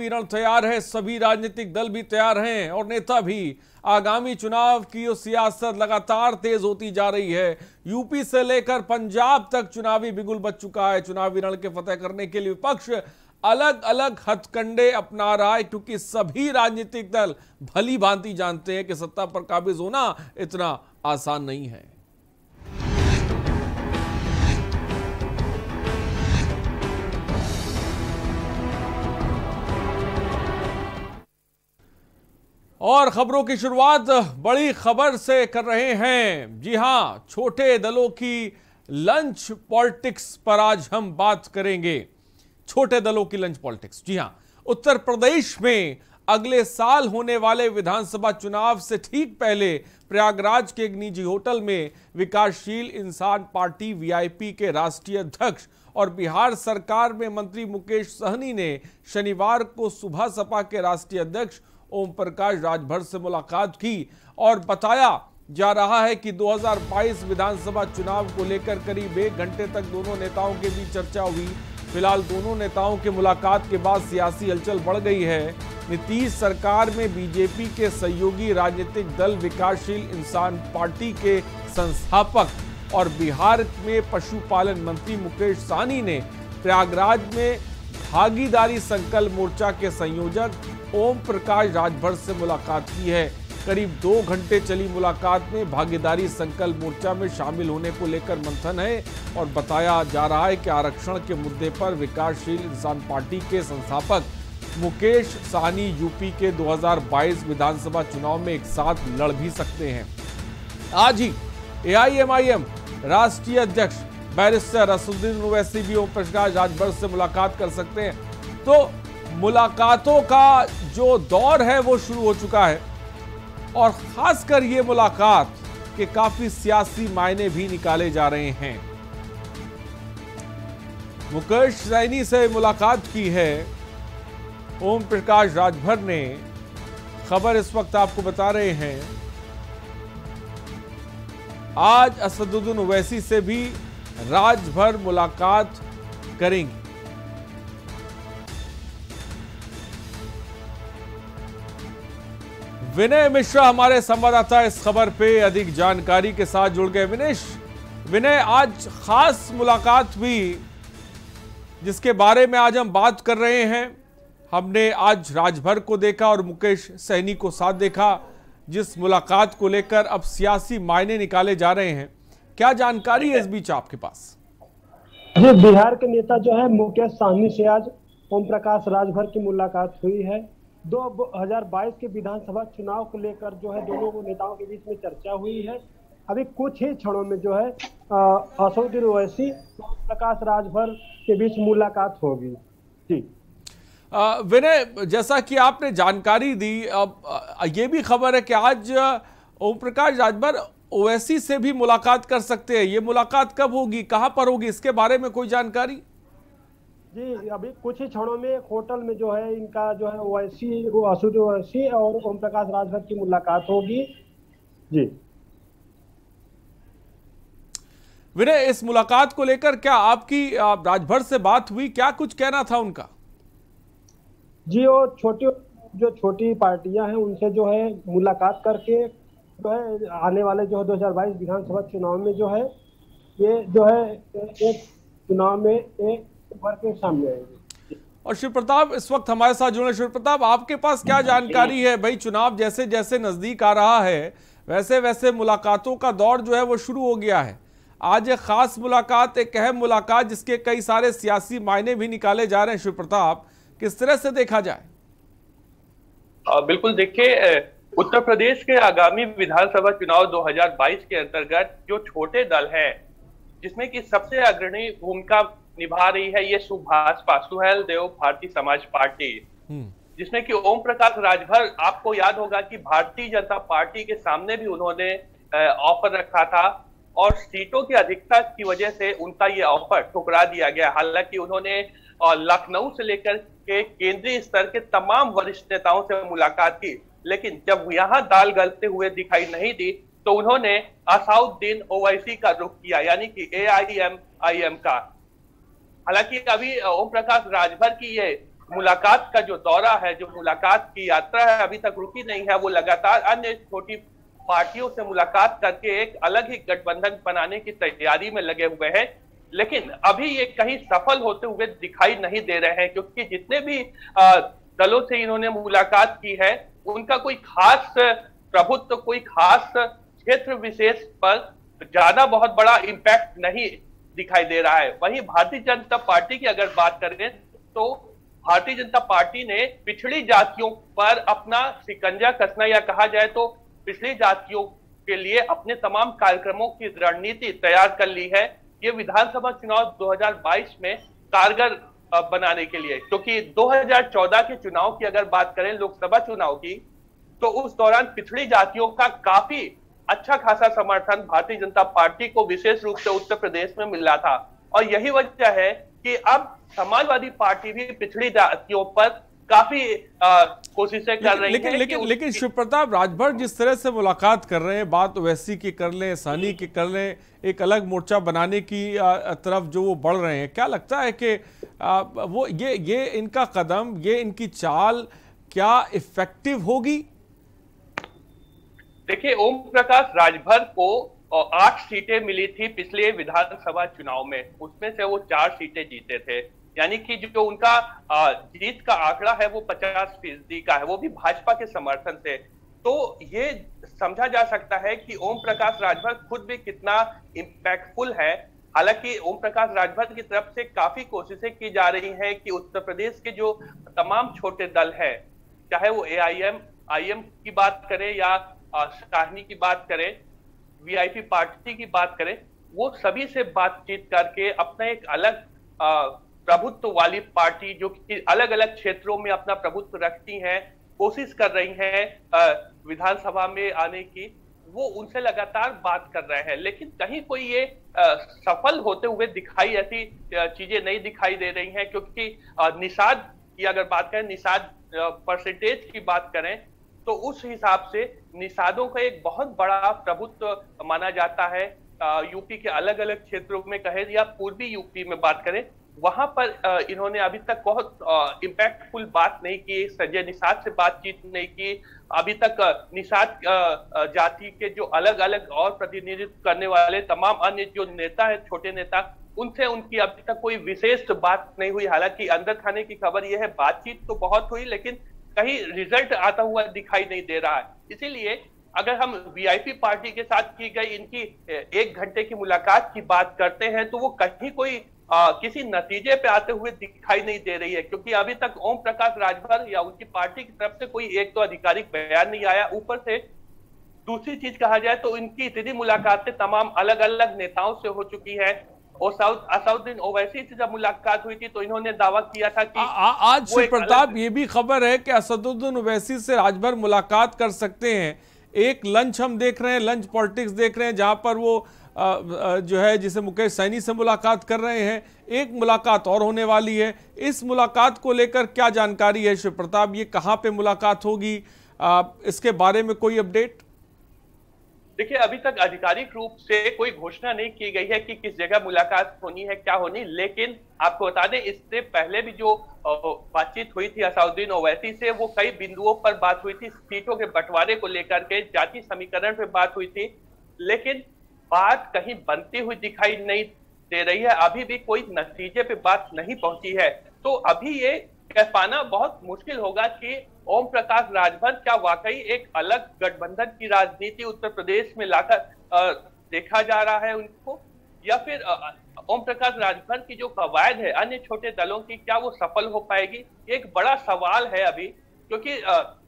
रण तैयार है, सभी राजनीतिक दल भी तैयार हैं और नेता भी। आगामी चुनाव की सियासत लगातार तेज होती जा रही है। यूपी से लेकर पंजाब तक चुनावी बिगुल बज चुका है। चुनावी रण के फतेह करने के लिए विपक्ष अलग अलग हथकंडे अपना रहा है, क्योंकि सभी राजनीतिक दल भली भांति जानते हैं कि सत्ता पर काबिज होना इतना आसान नहीं है। और खबरों की शुरुआत बड़ी खबर से कर रहे हैं। जी हां, छोटे दलों की लंच पॉलिटिक्स पर आज हम बात करेंगे। छोटे दलों की लंच पॉलिटिक्स। जी हां, उत्तर प्रदेश में अगले साल होने वाले विधानसभा चुनाव से ठीक पहले प्रयागराज के एक निजी होटल में विकासशील इंसान पार्टी वीआईपी के राष्ट्रीय अध्यक्ष और बिहार सरकार में मंत्री मुकेश सहनी ने शनिवार को सुबह सपा के राष्ट्रीय अध्यक्ष ओम प्रकाश राजभर से मुलाकात की और बताया जा रहा है कि 2022 विधानसभा चुनाव को लेकर करीब 1 घंटे तक दोनों नेताओं के बीच चर्चा हुई। फिलहाल दोनों नेताओं के मुलाकात के बाद सियासी हलचल बढ़ गई है। नीतीश सरकार में बीजेपी के सहयोगी राजनीतिक दल विकासशील इंसान पार्टी के संस्थापक और बिहार में पशुपालन मंत्री मुकेश सहनी ने प्रयागराज में भागीदारी संकल्प मोर्चा के संयोजक ओम प्रकाश राजभर से मुलाकात की है। करीब 2 घंटे चली मुलाकात में भागीदारी संकल्प मोर्चा में शामिल होने को लेकर मंथन है और बताया जा रहा है कि आरक्षण के मुद्दे पर विकासशील इंसान पार्टी के संस्थापक मुकेश सहनी यूपी के 2022 विधानसभा चुनाव में एक साथ लड़ भी सकते हैं। आज ही एआईएमआईएम राष्ट्रीय अध्यक्ष बैरिस्टर असदुद्दीन ओवैसी भी ओम प्रकाश राजभर से मुलाकात कर सकते हैं। तो मुलाकातों का जो दौर है वो शुरू हो चुका है और खासकर ये मुलाकात के काफी सियासी मायने भी निकाले जा रहे हैं। मुकेश सहनी से मुलाकात की है ओम प्रकाश राजभर ने। खबर इस वक्त आपको बता रहे हैं, आज असदुद्दीन ओवैसी से भी राजभर मुलाकात करेंगे। विनय मिश्रा हमारे संवाददाता इस खबर पे अधिक जानकारी के साथ जुड़ गए। विनय, आज खास मुलाकात हुई जिसके बारे में आज हम बात कर रहे हैं। हमने आज राजभर को देखा और मुकेश सहनी को साथ देखा, जिस मुलाकात को लेकर अब सियासी मायने निकाले जा रहे हैं। क्या जानकारी है इस बीच आपके पास? जी, बिहार के नेता जो है मुकेश सहनी से आज ओम प्रकाश राजभर की मुलाकात हुई है। 2022 के विधानसभा चुनाव को लेकर जो है दोनों नेताओं के बीच में चर्चा हुई है। अभी कुछ ही क्षणों में जो है असदुद्दीन ओवैसी ओम प्रकाश राजभर के बीच मुलाकात होगी। जी विनय, जैसा कि आपने जानकारी दी, अब ये भी खबर है कि आज ओम प्रकाश राजभर ओवैसी से भी मुलाकात कर सकते हैं। ये मुलाकात कब होगी, कहां पर होगी, इसके बारे में कोई जानकारी? जी, अभी कुछ ही क्षणों में एक होटल में जो है इनका जो है असदुद्दीन ओवैसी और ओम प्रकाश राजभर की मुलाकात होगी। जी विनय, इस मुलाकात को लेकर क्या आपकी राजभर से बात हुई? क्या कुछ कहना था उनका? जी, वो छोटी पार्टियां हैं उनसे जो है मुलाकात करके जो है आने वाले जो है 2022 विधानसभा चुनाव में जो है ये जो है एक चुनाव में एक उभर के सामने आएंगे। और शिव प्रताप इस वक्त हमारे साथ जुड़े। शिव प्रताप, आपके पास क्या जानकारी है? भाई, चुनाव जैसे जैसे नजदीक आ रहा है वैसे वैसे मुलाकातों का दौर जो है वो शुरू हो गया है। आज एक खास मुलाकात, एक अहम मुलाकात जिसके कई सारे सियासी मायने भी निकाले जा रहे हैं। शिव प्रताप, किस तरह से देखा जाए? बिल्कुल, देखिए, उत्तर प्रदेश के आगामी विधानसभा चुनाव 2022 के अंतर्गत जो छोटे दल हैं, जिसमें कि सबसे अग्रणी भूमिका निभा रही है ये सुभाष सुहेल देव भारतीय समाज पार्टी, जिसमें कि ओम प्रकाश राजभर, आपको याद होगा कि भारतीय जनता पार्टी के सामने भी उन्होंने ऑफर रखा था और सीटों की अधिकता की वजह से उनका ये ऑफर ठुकरा दिया गया। हालांकि उन्होंने लखनऊ से लेकर के केंद्रीय स्तर के तमाम वरिष्ठ नेताओं से मुलाकात की, लेकिन जब यहाँ दाल गलते हुए दिखाई नहीं दी तो उन्होंने असदुद्दीन ओवैसी का रुख किया, यानी कि एआईएमआईएम का। हालांकि अभी ओम प्रकाश राजभर की ये मुलाकात का जो दौरा है, जो मुलाकात की यात्रा है, अभी तक रुकी नहीं है। वो लगातार अन्य छोटी पार्टियों से मुलाकात करके एक अलग ही गठबंधन बनाने की तैयारी में लगे हुए हैं, लेकिन अभी ये कहीं सफल होते हुए दिखाई नहीं दे रहे हैं, क्योंकि जितने भी दलों से इन्होंने मुलाकात की है उनका कोई खास प्रभुत्व, कोई खास क्षेत्र विशेष पर ज्यादा बहुत बड़ा इम्पैक्ट नहीं दिखाई दे रहा है। वहीं भारतीय जनता पार्टी की अगर बात करें तो भारतीय जनता पार्टी ने पिछड़ी जातियों पर अपना शिकंजा कसना, या कहा जाए तो पिछड़ी जातियों के लिए अपने तमाम कार्यक्रमों की रणनीति तैयार कर ली है, ये विधानसभा चुनाव 2022 में कारगर बनाने के लिए। क्योंकि 2014 के चुनाव की अगर बात करें, लोकसभा चुनाव की, तो उस दौरान पिछड़ी जातियों का काफी अच्छा खासा समर्थन भारतीय जनता पार्टी को विशेष रूप से उत्तर प्रदेश में मिल रहा था, और यही वजह है कि अब समाजवादी पार्टी भी पिछड़ी जातियों पर काफी कोशिशें कर रही है। लेकिन शिव प्रताप, राजभर जिस तरह से मुलाकात कर रहे हैं, बात ओवैसी की कर लें, सानी की कर लें, एक अलग मोर्चा बनाने की तरफ जो वो बढ़ रहे हैं, क्या लगता है कि वो ये इनका कदम, ये इनकी चाल क्या इफेक्टिव होगी? देखिए, ओम प्रकाश राजभर को 8 सीटें मिली थी पिछले विधानसभा चुनाव में, उसमें से वो 4 सीटें जीते थे, यानी कि जो उनका जीत का आंकड़ा है वो 50% का है, वो भी भाजपा के समर्थन से। तो ये समझा जा सकता है कि ओम प्रकाश राजभर खुद भी कितना इम्पैक्टफुल है। हालांकि ओम प्रकाश राजभर की तरफ से काफी कोशिशें की जा रही हैं कि उत्तर प्रदेश के जो तमाम छोटे दल हैं, चाहे वो AIM की बात करें या शाहनी की बात करें, VIP पार्टी की बात करें, वो सभी से बातचीत करके अपना एक अलग प्रभुत्व वाली पार्टी, जो कि अलग अलग क्षेत्रों में अपना प्रभुत्व रखती हैं, कोशिश कर रही हैं विधानसभा में आने की, वो उनसे लगातार बात कर रहे हैं। लेकिन कहीं कोई ये सफल होते हुए दिखाई, ऐसी चीजें नहीं दिखाई दे रही हैं, क्योंकि निषाद की अगर बात करें, निषाद परसेंटेज की बात करें, तो उस हिसाब से निषादों का एक बहुत बड़ा प्रभुत्व माना जाता है। यूपी के अलग अलग क्षेत्रों में कहें या पूर्वी यूपी में बात करें, वहां पर इन्होंने अभी तक बहुत इम्पैक्टफुल बात नहीं की, संजय निषाद से बातचीत नहीं की। अभी तक निषाद जाति के जो अलग अलग और प्रतिनिधित्व करने वाले तमाम अन्य जो नेता है, छोटे नेता, उनसे उनकी अभी तक कोई विशेष बात नहीं हुई। हालांकि अंदर खाने की खबर यह है, बातचीत तो बहुत हुई, लेकिन कहीं रिजल्ट आता हुआ दिखाई नहीं दे रहा है। इसीलिए अगर हम VIP पार्टी के साथ की गई इनकी 1 घंटे की मुलाकात की बात करते हैं, तो वो कहीं कोई किसी नतीजे पे आते हुए दिखाई नहीं दे रही है, क्योंकि अभी तक ओम प्रकाश राजभर या उनकी पार्टी की तरफ से कोई एक तो आधिकारिक बयान नहीं आया। ऊपर से दूसरी चीज कहा जाए तो इनकी इतनी मुलाकातें तमाम अलग अलग नेताओं से हो चुकी है, और असदुद्दीन ओवैसी से जब मुलाकात हुई थी तो इन्होंने दावा किया था कि आज शिव प्रताप ये भी खबर है कि असदुद्दीन ओवैसी से राजभर मुलाकात कर सकते हैं। एक लंच हम देख रहे हैं, लंच पॉलिटिक्स देख रहे हैं, जहां पर वो जो है जिसे मुकेश सैनी से मुलाकात कर रहे हैं, एक मुलाकात और होने वाली है। इस मुलाकात को लेकर क्या जानकारी है शिव प्रताप? ये कहां पे मुलाकात होगी, इसके बारे में कोई अपडेट? देखिए, अभी तक आधिकारिक रूप से कोई घोषणा नहीं की गई है कि किस जगह मुलाकात होनी है, क्या होनी। लेकिन आपको बता दें, इससे पहले भी जो बातचीत हुई थी असदुद्दीन ओवैसी से, वो कई बिंदुओं पर बात हुई थी, सीटों के बंटवारे को लेकर के, जाति समीकरण पे बात हुई थी, लेकिन बात कहीं बनती हुई दिखाई नहीं दे रही है। अभी भी कोई नतीजे पे बात नहीं पहुंची है। तो अभी ये कह पाना बहुत मुश्किल होगा कि ओम प्रकाश राजभर क्या वाकई एक अलग गठबंधन की राजनीति उत्तर प्रदेश में लाकर देखा जा रहा है उनको, या फिर ओम प्रकाश राजभर की जो कवायद है अन्य छोटे दलों की, क्या वो सफल हो पाएगी? एक बड़ा सवाल है अभी, क्योंकि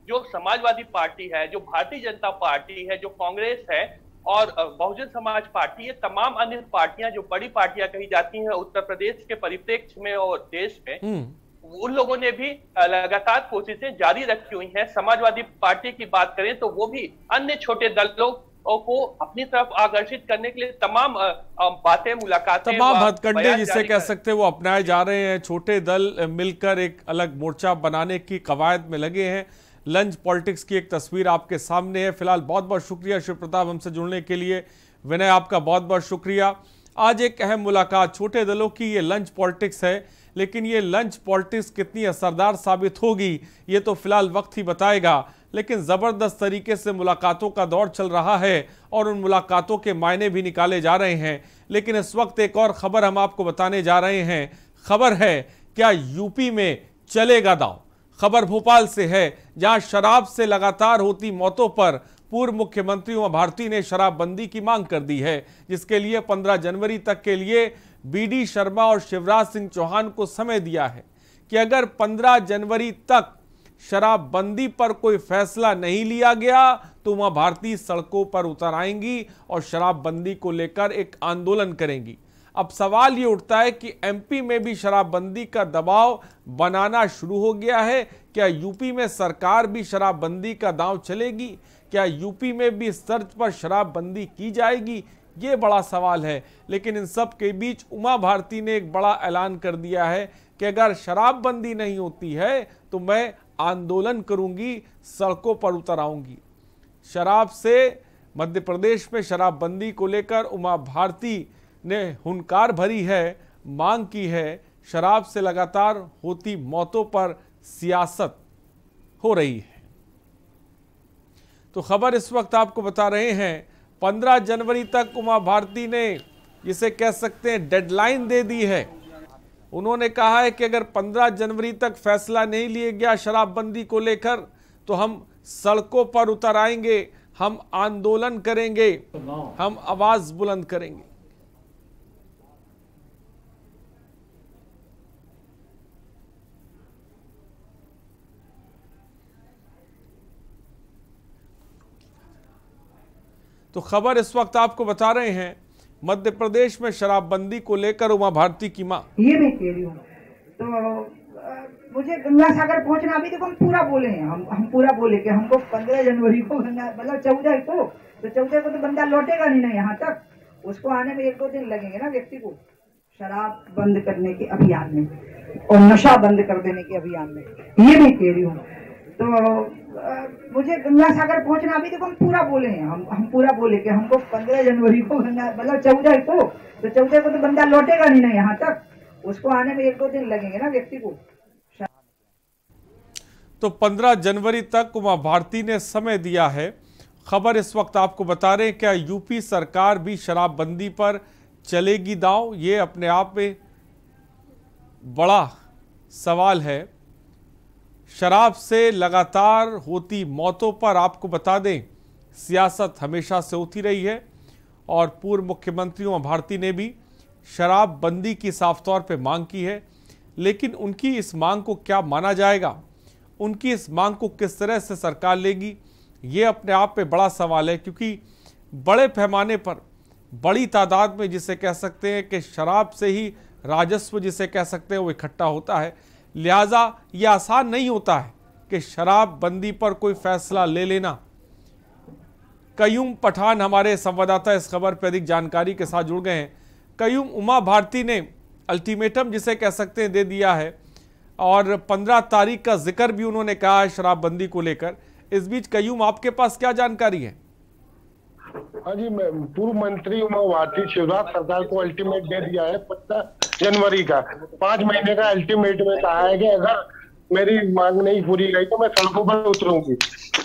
जो समाजवादी पार्टी है, जो भारतीय जनता पार्टी है, जो कांग्रेस है और बहुजन समाज पार्टी, ये तमाम अन्य पार्टियां जो बड़ी पार्टियां कही जाती हैं उत्तर प्रदेश के परिप्रेक्ष्य में और देश में, उन लोगों ने भी लगातार कोशिशें जारी रखी हुई हैं। समाजवादी पार्टी की बात करें तो वो भी अन्य छोटे दलों को अपनी तरफ आकर्षित करने के लिए तमाम बातें, मुलाकातें, तमाम हथकंडे जिसे कह सकते हैं वो अपनाए जा रहे हैं। छोटे दल मिलकर एक अलग मोर्चा बनाने की कवायद में लगे हैं। लंच पॉलिटिक्स की एक तस्वीर आपके सामने है। फिलहाल बहुत बहुत शुक्रिया शिव प्रताप हमसे जुड़ने के लिए। विनय, आपका बहुत बहुत शुक्रिया। आज एक अहम मुलाकात, छोटे दलों की ये लंच पॉलिटिक्स है, लेकिन ये लंच पॉलिटिक्स कितनी असरदार साबित होगी ये तो फिलहाल वक्त ही बताएगा। लेकिन ज़बरदस्त तरीके से मुलाकातों का दौर चल रहा है और उन मुलाकातों के मायने भी निकाले जा रहे हैं। लेकिन इस वक्त एक और खबर हम आपको बताने जा रहे हैं। खबर है, क्या यूपी में चलेगा दांव? खबर भोपाल से है, जहां शराब से लगातार होती मौतों पर पूर्व मुख्यमंत्री उमा भारती ने शराबबंदी की मांग कर दी है, जिसके लिए 15 जनवरी तक के लिए बीडी शर्मा और शिवराज सिंह चौहान को समय दिया है कि अगर 15 जनवरी तक शराबबंदी पर कोई फैसला नहीं लिया गया तो उमा भारती सड़कों पर उतर आएंगी और शराबबंदी को लेकर एक आंदोलन करेंगी। अब सवाल ये उठता है कि एमपी में भी शराबबंदी का दबाव बनाना शुरू हो गया है। क्या यूपी में सरकार भी शराबबंदी का दांव चलेगी? क्या यूपी में भी इस तर्ज पर शराबबंदी की जाएगी? ये बड़ा सवाल है। लेकिन इन सब के बीच उमा भारती ने एक बड़ा ऐलान कर दिया है कि अगर शराबबंदी नहीं होती है तो मैं आंदोलन करूंगी, सड़कों पर उतर आऊंगी। शराब से मध्य प्रदेश में शराबबंदी को लेकर उमा भारती ने हुंकार भरी है, मांग की है। शराब से लगातार होती मौतों पर सियासत हो रही है। तो खबर इस वक्त आपको बता रहे हैं, 15 जनवरी तक उमा भारती ने जिसे कह सकते हैं डेडलाइन दे दी है। उन्होंने कहा है कि अगर 15 जनवरी तक फैसला नहीं लिया गया शराबबंदी को लेकर तो हम सड़कों पर उतर आएंगे, हम आंदोलन करेंगे, हम आवाज बुलंद करेंगे। तो खबर इस वक्त आपको बता रहे हैं, मध्य प्रदेश में शराबबंदी को लेकर उमा भारती की मांग। ये मैं कह रही हूँ तो मुझे गंगा सागर पहुंचना, अभी देखो हम पूरा बोले हैं, हम पूरा बोले कि हमको 15 जनवरी को मतलब 14 को, तो 14 को तो बंदा लौटेगा नहीं ना यहाँ तक, उसको आने में 1-2 दिन लगेंगे ना व्यक्ति को, शराब बंद करने के अभियान में और नशा बंद कर देने के अभियान में। ये मैं कह रही हूँ तो मुझे गंगा सागर पहुंचना, अभी देखो हम पूरा बोले हैं, हम पूरा बोले कि हमको 15 जनवरी को मतलब 14 को, तो 14 को तो बंदा लौटेगा नहीं ना यहाँ तक, उसको आने में 1-2 दिन लगेंगे ना व्यक्ति को। तो 15 जनवरी तक उमा भारती ने समय दिया है। खबर इस वक्त आपको बता रहे हैं, क्या यूपी सरकार भी शराबबंदी पर चलेगी दांव? ये अपने आप में बड़ा सवाल है। शराब से लगातार होती मौतों पर आपको बता दें, सियासत हमेशा से होती रही है और पूर्व मुख्यमंत्री उमा भारती ने भी शराबबंदी की साफ तौर पे मांग की है। लेकिन उनकी इस मांग को क्या माना जाएगा, उनकी इस मांग को किस तरह से सरकार लेगी, ये अपने आप में बड़ा सवाल है। क्योंकि बड़े पैमाने पर, बड़ी तादाद में जिसे कह सकते हैं कि शराब से ही राजस्व जिसे कह सकते हैं वो इकट्ठा होता है। लिहाजा ये आसान नहीं होता है कि शराबबंदी पर कोई फैसला ले लेना। कयूम पठान हमारे संवाददाता इस खबर पर अधिक जानकारी के साथ जुड़ गए हैं। कयूम, उमा भारती ने अल्टीमेटम जिसे कह सकते हैं दे दिया है और 15 तारीख का जिक्र भी उन्होंने कहा है शराबबंदी को लेकर। इस बीच कयूम, आपके पास क्या जानकारी है? हाँ जी, पूर्व मंत्री उमा भारती शिवराज सरकार को अल्टीमेट दे दिया है 15 जनवरी का। 5 महीने का अल्टीमेट में कहा है कि अगर मेरी मांग नहीं पूरी गई तो मैं सड़कों पर उतरूंगी।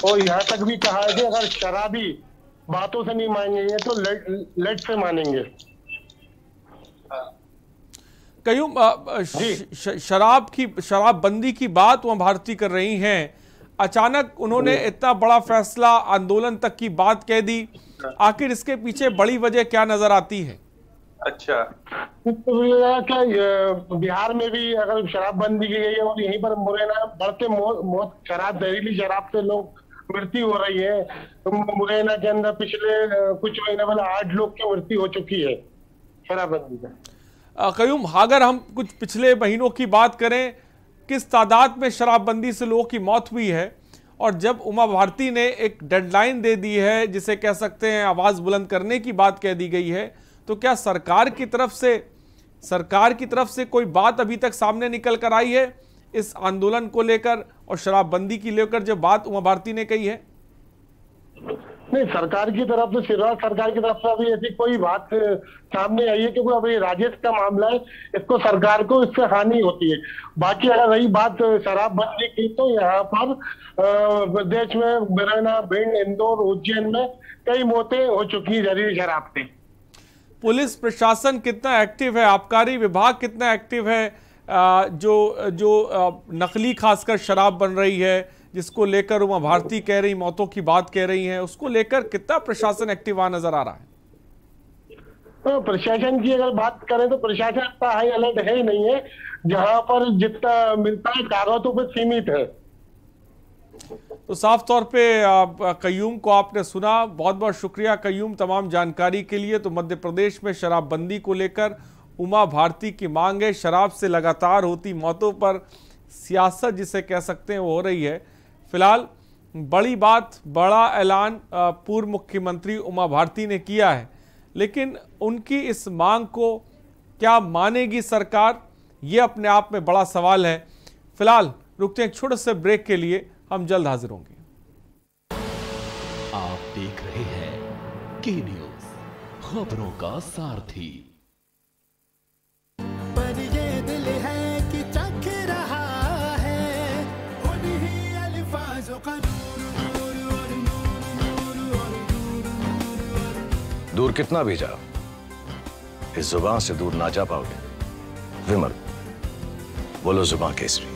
और यहाँ तक भी कहा है कि अगर शराबी बातों से नहीं मानेंगे तो लट से मानेंगे। कयूम, शराबबंदी की बात उमा भारती कर रही हैं, अचानक उन्होंने इतना बड़ा फैसला, आंदोलन तक की बात कह दी। आखिर इसके पीछे बड़ी वजह क्या नजर आती है? अच्छा, क्या बिहार में भी अगर शराबबंदी की गई है और यहीं पर मुरैना बढ़ते मौत शराब, जहरीली शराब से लोग मृत्यु हो रही है। तो मुरैना के अंदर पिछले कुछ महीने पहले 8 लोग की मृत्यु हो चुकी है शराबबंदी का। कयूम, अगर हम कुछ पिछले महीनों की बात करें, किस तादाद में शराबबंदी से लोगों की मौत हुई है? और जब उमा भारती ने एक डेडलाइन दे दी है, जिसे कह सकते हैं आवाज बुलंद करने की बात कह दी गई है, तो क्या सरकार की तरफ से कोई बात अभी तक सामने निकल कर आई है इस आंदोलन को लेकर और शराबबंदी की लेकर, जब बात उमा भारती ने कही है? नहीं, सरकार की तरफ से, शिवराज सरकार की तरफ से अभी ऐसी कोई बात सामने आई है, क्योंकि अभी राजेश का मामला है, इसको सरकार को इससे हानि होती है। बाकी अगर रही बात शराबबंदी की, तो यहाँ पर देश में मुरैना, भिंड, इंदौर, उज्जैन में कई मौतें हो चुकी है जहरीली शराब से। पुलिस प्रशासन कितना एक्टिव है, आबकारी विभाग कितना एक्टिव है, जो नकली खासकर शराब बन रही है, जिसको लेकर उमा भारती कह रही, मौतों की बात कह रही हैं, उसको लेकर कितना प्रशासन एक्टिव वहां नजर आ रहा है? तो प्रशासन की अगर बात करें तो प्रशासन इतना हाई अलर्ट है ही नहीं है, जहां पर जितना मिलता है कागजों पर सीमित है। तो साफ तौर पे कयूम को आपने सुना, बहुत बहुत शुक्रिया कयूम तमाम जानकारी के लिए। तो मध्य प्रदेश में शराबबंदी को लेकर उमा भारती की मांग है, शराब से लगातार होती मौतों पर सियासत जिसे कह सकते हैं वो हो रही है। फिलहाल बड़ी बात, बड़ा ऐलान पूर्व मुख्यमंत्री उमा भारती ने किया है, लेकिन उनकी इस मांग को क्या मानेगी सरकार, ये अपने आप में बड़ा सवाल है। फिलहाल रुकते हैं एक छोटे से ब्रेक के लिए, हम जल्द हाजिर होंगे। आप देख रहे हैं के न्यूज, खबरों का सारथी। पर ये दिल है कि चख रहा है उन्हीं अल्फाजों का दूर कितना भी जाओ, इस जुबान से दूर ना जा पाओगे। विमल, बोलो जुबान केसरी।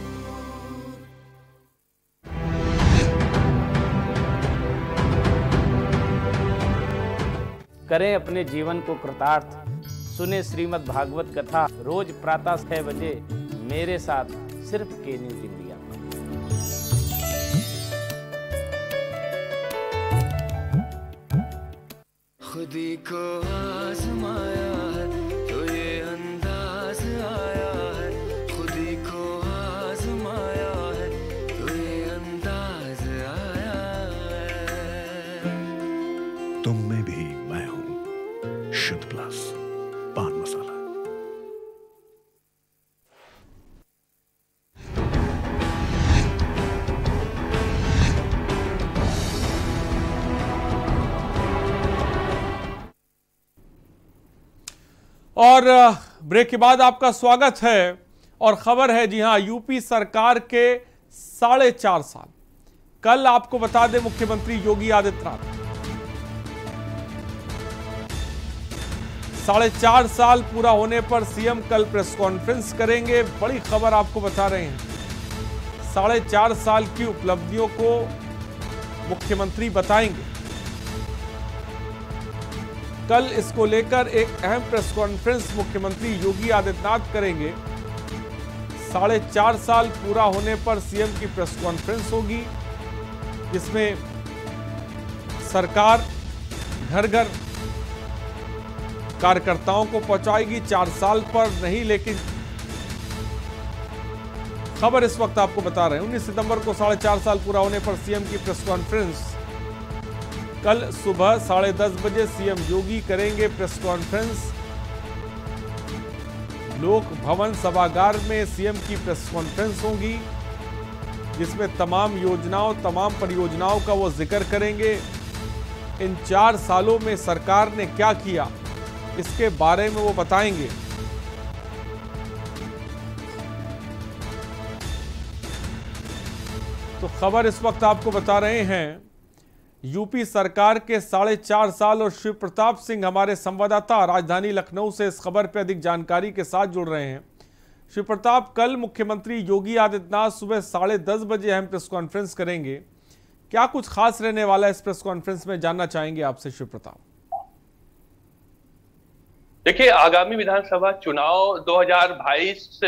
करें अपने जीवन को कृतार्थ, सुने श्रीमद् भागवत कथा रोज प्रातः 6 बजे मेरे साथ सिर्फ के न्यूज इंडिया। खुदी को आजमाया है तो ये अंदाज आया है, खुदी को आजमाया है तो ये अंदाज आया है। तुम में भी मैं हूं, शुद्ध प्लस पान मसाला। और ब्रेक के बाद आपका स्वागत है। और खबर है, जी हां, यूपी सरकार के 4.5 साल। कल आपको बता दें, मुख्यमंत्री योगी आदित्यनाथ 4.5 साल पूरा होने पर सीएम कल प्रेस कॉन्फ्रेंस करेंगे। बड़ी खबर आपको बता रहे हैं, 4.5 साल की उपलब्धियों को मुख्यमंत्री बताएंगे। कल इसको लेकर एक अहम प्रेस कॉन्फ्रेंस मुख्यमंत्री योगी आदित्यनाथ करेंगे। 4.5 साल पूरा होने पर सीएम की प्रेस कॉन्फ्रेंस होगी, जिसमें सरकार घर घर कार्यकर्ताओं को पहुंचाएगी। 4 साल पर नहीं, लेकिन खबर इस वक्त आपको बता रहे हैं, 19 सितंबर को 4.5 साल पूरा होने पर सीएम की प्रेस कॉन्फ्रेंस। कल सुबह 10:30 बजे सीएम योगी करेंगे प्रेस कॉन्फ्रेंस। लोक भवन सभागार में सीएम की प्रेस कॉन्फ्रेंस होगी, जिसमें तमाम योजनाओं, तमाम परियोजनाओं का वो जिक्र करेंगे। इन 4 सालों में सरकार ने क्या किया, इसके बारे में वो बताएंगे। तो खबर इस वक्त आपको बता रहे हैं, यूपी सरकार के 4.5 साल। और शिव प्रताप सिंह हमारे संवाददाता राजधानी लखनऊ से इस खबर पर अधिक जानकारी के साथ जुड़ रहे हैं। शिव प्रताप, कल मुख्यमंत्री योगी आदित्यनाथ सुबह 10:30 बजे अहम प्रेस कॉन्फ्रेंस करेंगे। क्या कुछ खास रहने वाला है इस प्रेस कॉन्फ्रेंस में, जानना चाहेंगे आपसे शिव प्रताप। देखिए, आगामी विधानसभा चुनाव 2022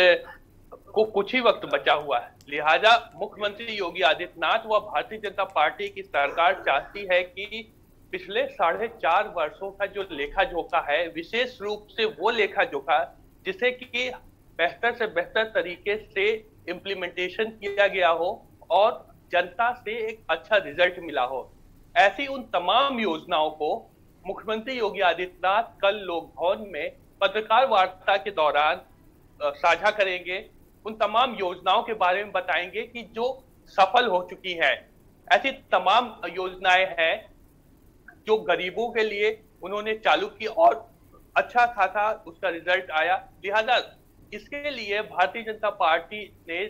को कुछ ही वक्त बचा हुआ है, लिहाजा मुख्यमंत्री योगी आदित्यनाथ व भारतीय जनता पार्टी की सरकार चाहती है कि पिछले 4.5 वर्षों का जो लेखा जोखा है, विशेष रूप से वो लेखा जोखा जिसे कि बेहतर से बेहतर तरीके से इम्प्लीमेंटेशन किया गया हो और जनता से एक अच्छा रिजल्ट मिला हो, ऐसी उन तमाम योजनाओं को मुख्यमंत्री योगी आदित्यनाथ कल लोक भवन में पत्रकार वार्ता के दौरान साझा करेंगे। उन तमाम योजनाओं के बारे में बताएंगे कि जो सफल हो चुकी है। ऐसी तमाम योजनाएं हैं जो गरीबों के लिए उन्होंने चालू की और अच्छा खासा उसका रिजल्ट आया। लिहाजा इसके लिए भारतीय जनता पार्टी ने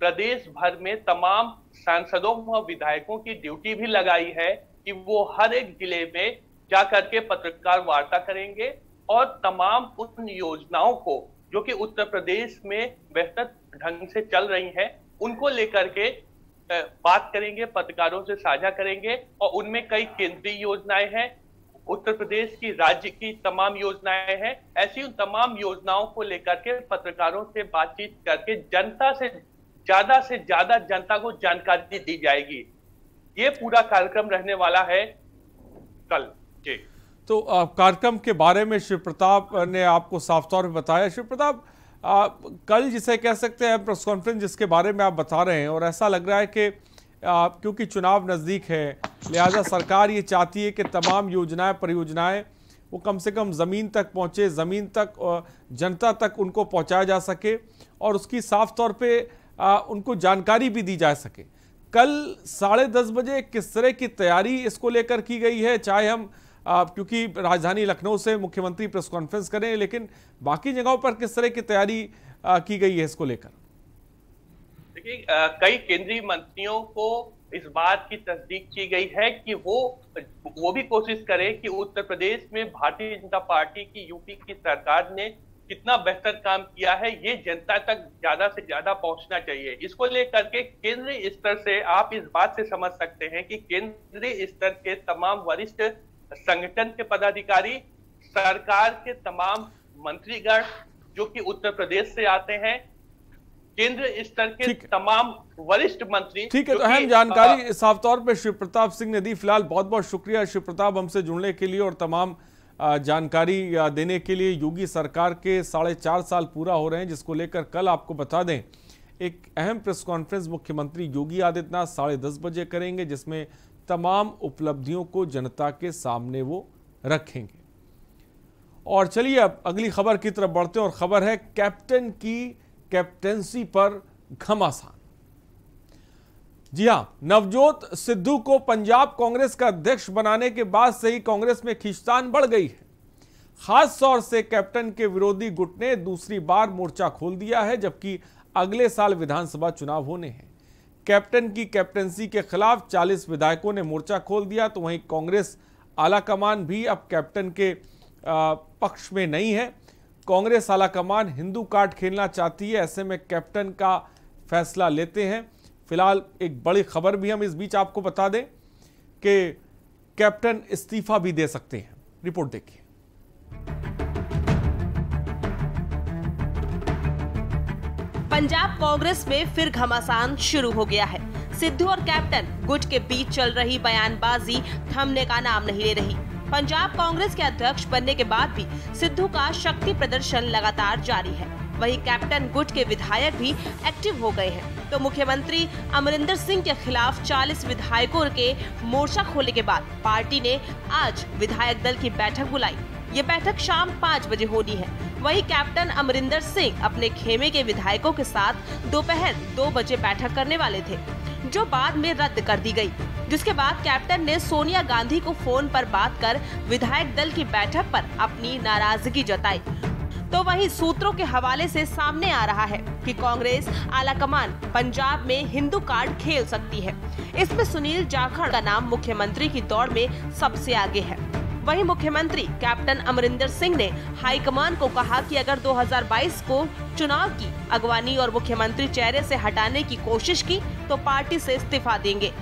प्रदेश भर में तमाम सांसदों व विधायकों की ड्यूटी भी लगाई है कि वो हर एक जिले में जाकर के पत्रकार वार्ता करेंगे और तमाम उन योजनाओं को जो कि उत्तर प्रदेश में बेहतर ढंग से चल रही हैं उनको लेकर के बात करेंगे, पत्रकारों से साझा करेंगे। और उनमें कई केंद्रीय योजनाएं हैं, उत्तर प्रदेश की राज्य की तमाम योजनाएं हैं। ऐसी उन तमाम योजनाओं को लेकर के पत्रकारों से बातचीत करके जनता से ज्यादा जनता को जानकारी दी जाएगी। ये पूरा कार्यक्रम रहने वाला है कल। जी तो कार्यक्रम के बारे में शिव प्रताप ने आपको साफ तौर पे बताया। शिव प्रताप, कल जिसे कह सकते हैं प्रेस कॉन्फ्रेंस जिसके बारे में आप बता रहे हैं, और ऐसा लग रहा है कि क्योंकि चुनाव नज़दीक है लिहाजा सरकार ये चाहती है कि तमाम योजनाएं परियोजनाएं वो कम से कम ज़मीन तक पहुँचे, ज़मीन तक जनता तक उनको पहुँचाया जा सके और उसकी साफ तौर पे उनको जानकारी भी दी जा सके। कल 10:30 बजे किस तरह की तैयारी इसको लेकर की गई है? चाहे हम क्योंकि राजधानी लखनऊ से मुख्यमंत्री प्रेस कॉन्फ्रेंस करें, लेकिन बाकी जगहों पर किस तरह की तैयारी की गई है इसको लेकर? देखिए, कई केंद्रीय मंत्रियों को इस बात की तस्दीक की गई है कि वो भी कोशिश करें कि उत्तर प्रदेश में भारतीय जनता पार्टी की यूपी की सरकार ने कितना बेहतर काम किया है ये जनता तक ज्यादा से ज्यादा पहुंचना चाहिए। इसको लेकर के केंद्रीय स्तर से आप इस बात से समझ सकते हैं कि केंद्रीय स्तर के तमाम वरिष्ठ संगठन के पदाधिकारी, सरकार के तमाम मंत्रीगण जो कि उत्तर प्रदेश से आते हैं, केंद्र स्तर के तमाम वरिष्ठ मंत्री। ठीक है, तो अहम जानकारी साफ तौर पे शिव प्रताप सिंह ने दी। फिलहाल बहुत बहुत शुक्रिया शिव प्रताप हमसे जुड़ने के लिए और तमाम जानकारी देने के लिए। योगी सरकार के 4.5 साल पूरा हो रहे हैं, जिसको लेकर कल आपको बता दें एक अहम प्रेस कॉन्फ्रेंस मुख्यमंत्री योगी आदित्यनाथ 10:30 बजे करेंगे, जिसमें तमाम उपलब्धियों को जनता के सामने वो रखेंगे। और चलिए अब अगली खबर की तरफ बढ़ते हैं और खबर है कैप्टन की कैप्टेंसी पर घमासान। जी हां, नवजोत सिद्धू को पंजाब कांग्रेस का अध्यक्ष बनाने के बाद से ही कांग्रेस में खींचतान बढ़ गई है। खास तौर से कैप्टन के विरोधी गुट ने दूसरी बार मोर्चा खोल दिया है, जबकि अगले साल विधानसभा चुनाव होने हैं। कैप्टन की कैप्टेंसी के खिलाफ 40 विधायकों ने मोर्चा खोल दिया, तो वहीं कांग्रेस आलाकमान भी अब कैप्टन के पक्ष में नहीं है। कांग्रेस आलाकमान हिंदू कार्ड खेलना चाहती है, ऐसे में कैप्टन का फैसला लेते हैं। फिलहाल एक बड़ी खबर भी हम इस बीच आपको बता दें कि कैप्टन इस्तीफा भी दे सकते हैं। रिपोर्ट देखिए। पंजाब कांग्रेस में फिर घमासान शुरू हो गया है। सिद्धू और कैप्टन गुट के बीच चल रही बयानबाजी थमने का नाम नहीं ले रही। पंजाब कांग्रेस के अध्यक्ष बनने के बाद भी सिद्धू का शक्ति प्रदर्शन लगातार जारी है। वहीं कैप्टन गुट के विधायक भी एक्टिव हो गए हैं। तो मुख्यमंत्री अमरिंदर सिंह के खिलाफ 40 विधायकों के मोर्चा खोलने के बाद पार्टी ने आज विधायक दल की बैठक बुलाई। ये बैठक शाम 5 बजे होनी है। वहीं कैप्टन अमरिंदर सिंह अपने खेमे के विधायकों के साथ दोपहर 2 बजे बैठक करने वाले थे, जो बाद में रद्द कर दी गई। जिसके बाद कैप्टन ने सोनिया गांधी को फोन पर बात कर विधायक दल की बैठक पर अपनी नाराजगी जताई। तो वहीं सूत्रों के हवाले से सामने आ रहा है कि कांग्रेस आलाकमान पंजाब में हिंदू कार्ड खेल सकती है। इसमें सुनील जाखड़ का नाम मुख्यमंत्री की दौड़ में सबसे आगे है। वहीं मुख्यमंत्री कैप्टन अमरिंदर सिंह ने हाईकमान को कहा कि अगर 2022 को चुनाव की अगवानी और मुख्यमंत्री चेहरे से हटाने की कोशिश की तो पार्टी से इस्तीफा देंगे।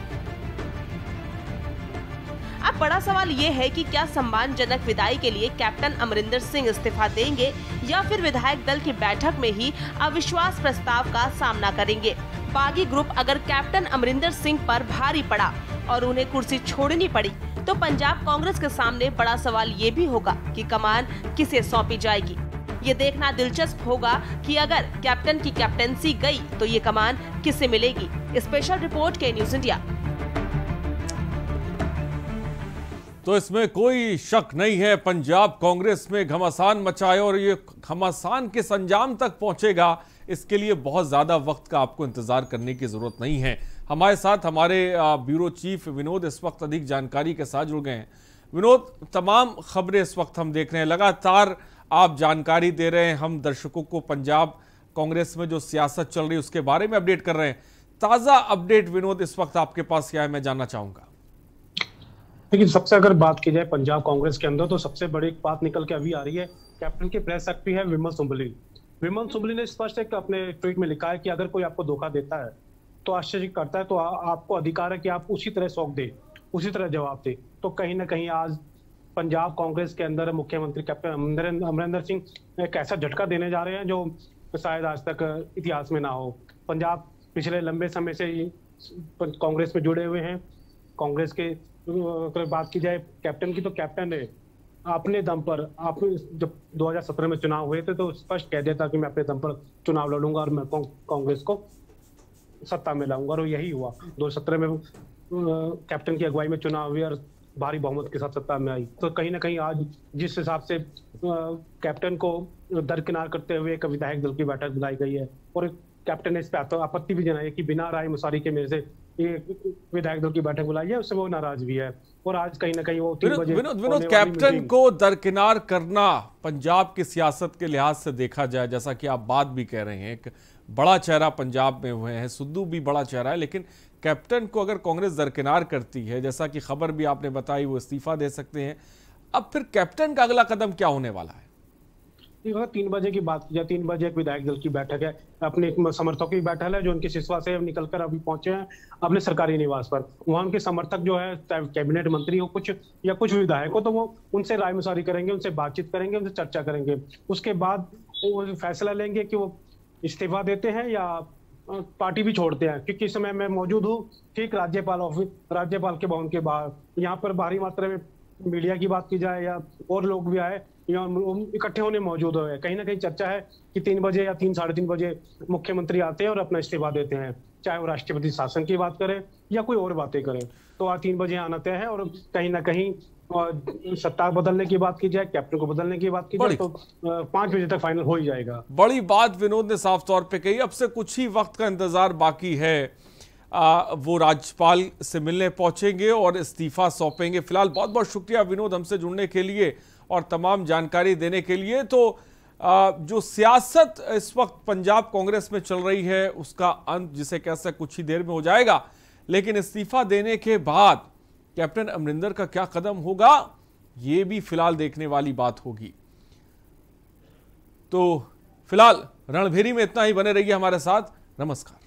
अब बड़ा सवाल ये है कि क्या सम्मानजनक विदाई के लिए कैप्टन अमरिंदर सिंह इस्तीफा देंगे या फिर विधायक दल की बैठक में ही अविश्वास प्रस्ताव का सामना करेंगे। बागी ग्रुप अगर कैप्टन अमरिंदर सिंह पर भारी पड़ा और उन्हें कुर्सी छोड़नी पड़ी तो पंजाब कांग्रेस के सामने बड़ा सवाल ये भी होगा कि कमान किसे सौंपी जाएगी। ये देखना दिलचस्प होगा कि अगर कैप्टन की कैप्टेंसी गई तो ये कमान किसे मिलेगी। स्पेशल रिपोर्ट के न्यूज़ इंडिया। तो इसमें कोई शक नहीं है, पंजाब कांग्रेस में घमासान मचाए और ये घमासान किस अंजाम तक पहुंचेगा इसके लिए बहुत ज्यादा वक्त का आपको इंतजार करने की जरूरत नहीं है। हमारे साथ हमारे ब्यूरो चीफ विनोद इस वक्त अधिक जानकारी के साथ जुड़ गए हैं। विनोद, तमाम खबरें इस वक्त हम देख रहे हैं, लगातार आप जानकारी दे रहे हैं, हम दर्शकों को पंजाब कांग्रेस में जो सियासत चल रही है उसके बारे में अपडेट कर रहे हैं। ताजा अपडेट विनोद इस वक्त आपके पास क्या है, मैं जानना चाहूंगा। लेकिन सबसे अगर बात की जाए पंजाब कांग्रेस के अंदर, तो सबसे बड़ी बात निकल के अभी आ रही है, कैप्टन की प्रेस सेक्रेटरी है विमल सुंबली। विमल सुंबली ने स्पष्ट एक अपने ट्वीट में लिखा है कि अगर कोई आपको धोखा देता है तो आश्चर्य करता है, तो आपको अधिकार है कि आप उसी तरह सौंप दे, उसी तरह जवाब दे। तो कहीं ना कहीं आज पंजाब कांग्रेस के अंदर मुख्यमंत्री कैप्टन अमरिंदर सिंह एक ऐसा झटका देने जा रहे हैं जो शायद आज तक इतिहास में ना हो। पंजाब पिछले लंबे समय से कांग्रेस में जुड़े हुए हैं। कांग्रेस के अगर बात की जाए कैप्टन की, तो कैप्टन ने अपने दम पर, आप जब 2017 में चुनाव हुए थे तो स्पष्ट कह दिया था कि मैं अपने दम पर चुनाव लड़ूंगा और मैं कांग्रेस को सत्ता में लाऊंगा, और यही हुआ। 2017 में कैप्टन की अगुवाई में चुनाव हुए और भारी बहुमत के साथ सत्ता में आई। तो कहीं ना कहीं आज जिस हिसाब से कैप्टन को दरकिनार करते हुए एक विधायक दल की बैठक बुलाई गई है, और कैप्टन ने इस पर आपत्ति भी जनाई है कि बिना राय मुसारी के मेरे से ये विधायक दल की बैठक बुलाई है, उससे वो नाराज भी है। और आज कहीं ना कहीं वो 3 बजे विनोद, कैप्टन को दरकिनार करना पंजाब की सियासत के लिहाज से देखा जाए, जैसा कि आप बात भी कह रहे हैं, एक बड़ा चेहरा पंजाब में हुए हैं, सिद्धू भी बड़ा चेहरा है, लेकिन कैप्टन को अगर कांग्रेस दरकिनार करती है, जैसा कि खबर भी आपने बताई, वो इस्तीफा दे सकते हैं। अब फिर कैप्टन का अगला कदम क्या होने वाला है? 3 बजे की बात की जाए, 3 बजे एक विधायक दल की बैठक है, अपने समर्थकों की बैठक है जो उनके सिसवा से निकलकर अभी पहुंचे हैं अपने सरकारी निवास पर। वहां उनके समर्थक जो है, कैबिनेट मंत्री हो कुछ या कुछ विधायक हो, तो वो उनसे राय मुसारी करेंगे, उनसे बातचीत करेंगे, उनसे चर्चा करेंगे। उसके बाद वो फैसला लेंगे कि वो इस्तीफा देते हैं या पार्टी भी छोड़ते हैं। क्योंकि इस समय मैं मौजूद हूँ ठीक राज्यपाल के भवन के बाहर। यहाँ पर भारी मात्रा में मीडिया की बात की जाए या और लोग भी आए, यहाँ इकट्ठे होने मौजूद हुए। कहीं ना कहीं चर्चा है कि 3 बजे या 3-3:30 बजे मुख्यमंत्री आते हैं और अपना इस्तीफा देते हैं, चाहे वो राष्ट्रपति शासन की बात करें या कोई और बातें करें। तो आज 3 बजे आना तय है। और कहीं ना कहीं सत्ता बदलने की बात की जाए, कैप्टन को बदलने की बात की जाए, तो 5 बजे तक फाइनल हो ही जाएगा। बड़ी बात विनोद ने साफ तौर पे कही। अब से कुछ ही वक्त का इंतजार बाकी है। वो राज्यपाल से मिलने पहुंचेंगे और इस्तीफा सौंपेंगे। फिलहाल बहुत बहुत शुक्रिया विनोद हमसे जुड़ने के लिए और तमाम जानकारी देने के लिए। तो जो सियासत इस वक्त पंजाब कांग्रेस में चल रही है उसका अंत जिसे कैसे कुछ ही देर में हो जाएगा, लेकिन इस्तीफा देने के बाद कैप्टन अमरिंदर का क्या कदम होगा ये भी फिलहाल देखने वाली बात होगी। तो फिलहाल रणभेरी में इतना ही, बने रहिए हमारे साथ। नमस्कार।